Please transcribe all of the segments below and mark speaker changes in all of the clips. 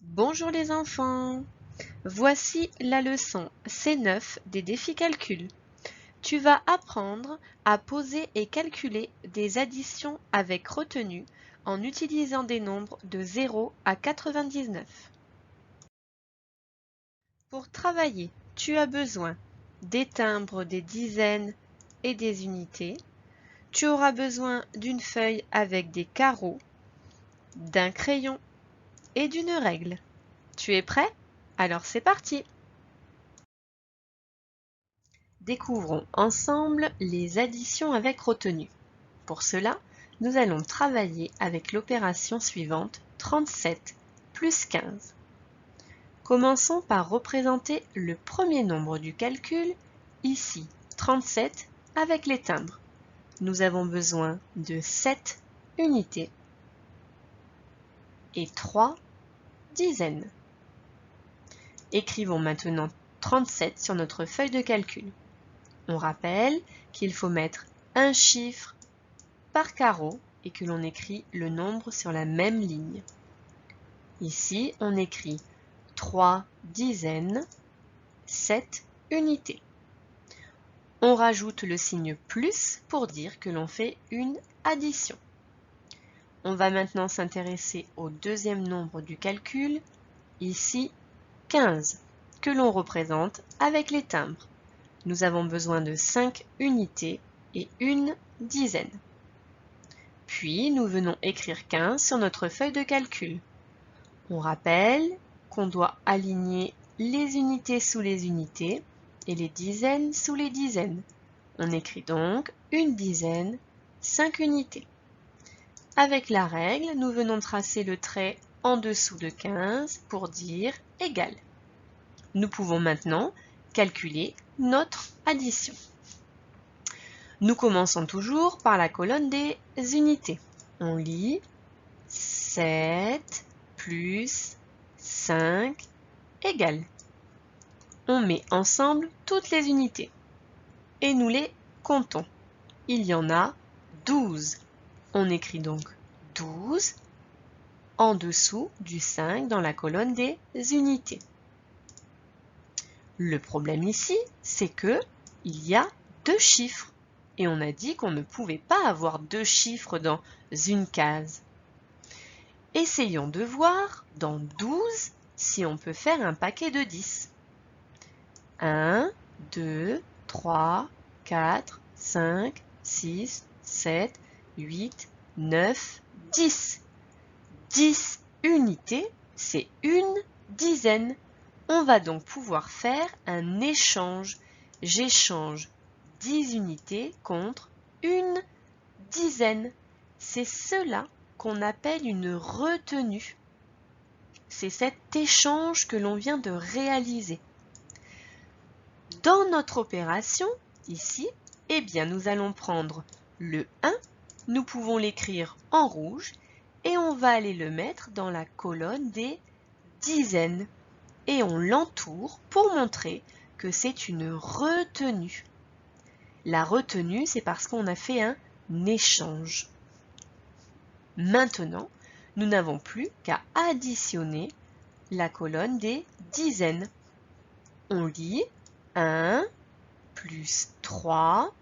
Speaker 1: Bonjour les enfants! Voici la leçon C9 des défis calcul. Tu vas apprendre à poser et calculer des additions avec retenue en utilisant des nombres de 0 à 99. Pour travailler, tu as besoin des timbres, des dizaines et des unités. Tu auras besoin d'une feuille avec des carreaux, d'un crayon et d'une règle. Tu es prêt? Alors c'est parti! Découvrons ensemble les additions avec retenue. Pour cela, nous allons travailler avec l'opération suivante 37 plus 15. Commençons par représenter le premier nombre du calcul, ici 37 avec les timbres. Nous avons besoin de 7 unités et 3 dizaines. Écrivons maintenant 37 sur notre feuille de calcul. On rappelle qu'il faut mettre un chiffre par carreau et que l'on écrit le nombre sur la même ligne. Ici, on écrit 3 dizaines, 7 unités. On rajoute le signe plus pour dire que l'on fait une addition. On va maintenant s'intéresser au deuxième nombre du calcul, ici 15, que l'on représente avec les timbres. Nous avons besoin de 5 unités et une dizaine. Puis, nous venons écrire 15 sur notre feuille de calcul. On rappelle qu'on doit aligner les unités sous les unités et les dizaines sous les dizaines. On écrit donc une dizaine, 5 unités. Avec la règle, nous venons tracer le trait en dessous de 15 pour dire égal. Nous pouvons maintenant calculer notre addition. Nous commençons toujours par la colonne des unités. On lit 7 plus 5 égale. On met ensemble toutes les unités et nous les comptons. Il y en a 12. On écrit donc 12 en dessous du 5 dans la colonne des unités. Le problème ici, c'est que il y a deux chiffres et on a dit qu'on ne pouvait pas avoir deux chiffres dans une case. Essayons de voir dans 12 si on peut faire un paquet de 10. 1, 2, 3, 4, 5, 6, 7, 8, 9, 10. 10 unités, c'est une dizaine. On va donc pouvoir faire un échange. J'échange 10 unités contre une dizaine. C'est cela qu'on appelle une retenue. C'est cet échange que l'on vient de réaliser. Dans notre opération, ici, eh bien, nous allons prendre le 1, nous pouvons l'écrire en rouge, et on va aller le mettre dans la colonne des dizaines. Et on l'entoure pour montrer que c'est une retenue. La retenue, c'est parce qu'on a fait un échange. Maintenant, nous n'avons plus qu'à additionner la colonne des dizaines. On lit 1 plus 3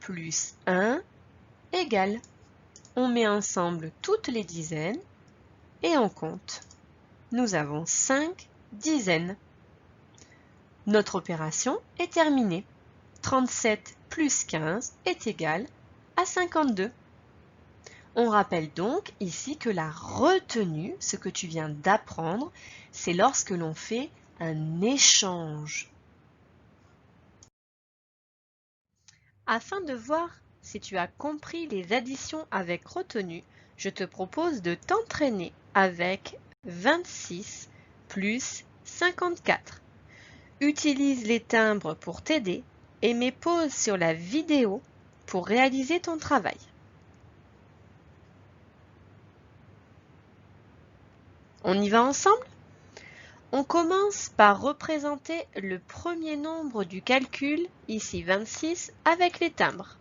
Speaker 1: plus 1 égale. On met ensemble toutes les dizaines et on compte. Nous avons 5 dizaines. Notre opération est terminée. 37 plus 15 est égal à 52. On rappelle donc ici que la retenue, ce que tu viens d'apprendre, c'est lorsque l'on fait un échange. Afin de voir si tu as compris les additions avec retenue, je te propose de t'entraîner avec 26 plus 54. Utilise les timbres pour t'aider et mets pause sur la vidéo pour réaliser ton travail. On y va ensemble? On commence par représenter le premier nombre du calcul, ici 26, avec les timbres.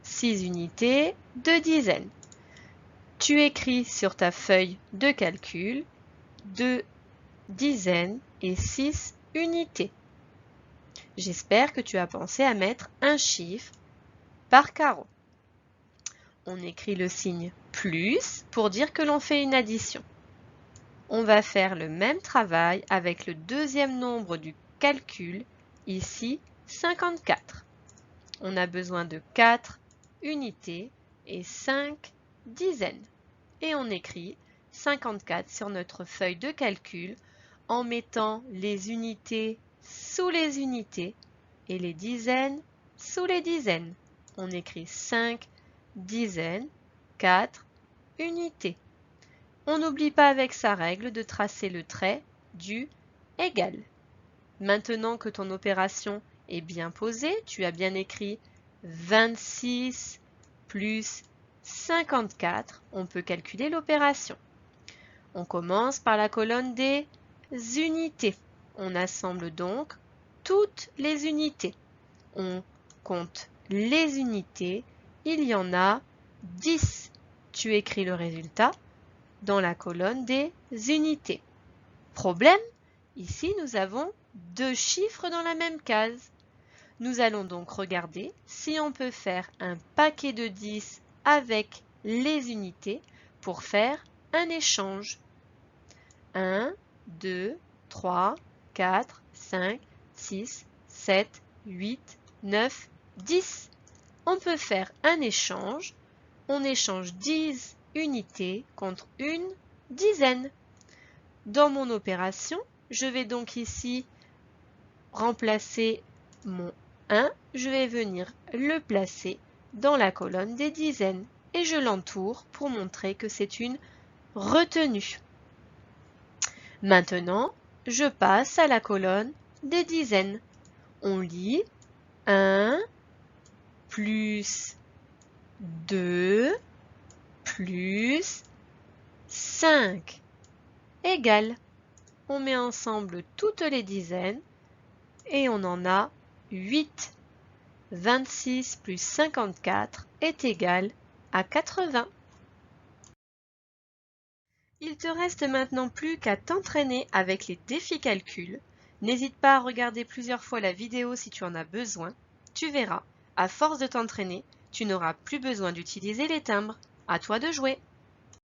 Speaker 1: 6 unités, 2 dizaines. Tu écris sur ta feuille de calcul 2 dizaines et 6 unités. J'espère que tu as pensé à mettre un chiffre par carreau. On écrit le signe plus pour dire que l'on fait une addition. On va faire le même travail avec le deuxième nombre du calcul, ici 54. On a besoin de 4 unités et 5 dizaines. Et on écrit 54 sur notre feuille de calcul en mettant les unités sous les unités et les dizaines sous les dizaines. On écrit 5 dizaines, 4 unités. On n'oublie pas avec sa règle de tracer le trait du égal. Maintenant que ton opération est bien posée, tu as bien écrit 26 plus 54, on peut calculer l'opération. On commence par la colonne des unités. On assemble donc toutes les unités. On compte les unités, il y en a 10. Tu écris le résultat dans la colonne des unités. Problème, ici nous avons 2 chiffres dans la même case. Nous allons donc regarder si on peut faire un paquet de 10 avec les unités pour faire un échange. 1, 2, 3, 4, 5, 6, 7, 8, 9, 10. On peut faire un échange. On échange 10 unités contre une dizaine. Dans mon opération, je vais donc ici remplacer mon 1, je vais venir le placer dans la colonne des dizaines et je l'entoure pour montrer que c'est une retenue. Maintenant, je passe à la colonne des dizaines. On lit 1 plus 2 plus 5 égale. On met ensemble toutes les dizaines et on en a 8. 26 plus 54 est égal à 80. Il te reste maintenant plus qu'à t'entraîner avec les défis calcul. N'hésite pas à regarder plusieurs fois la vidéo si tu en as besoin. Tu verras, à force de t'entraîner, tu n'auras plus besoin d'utiliser les timbres. À toi de jouer!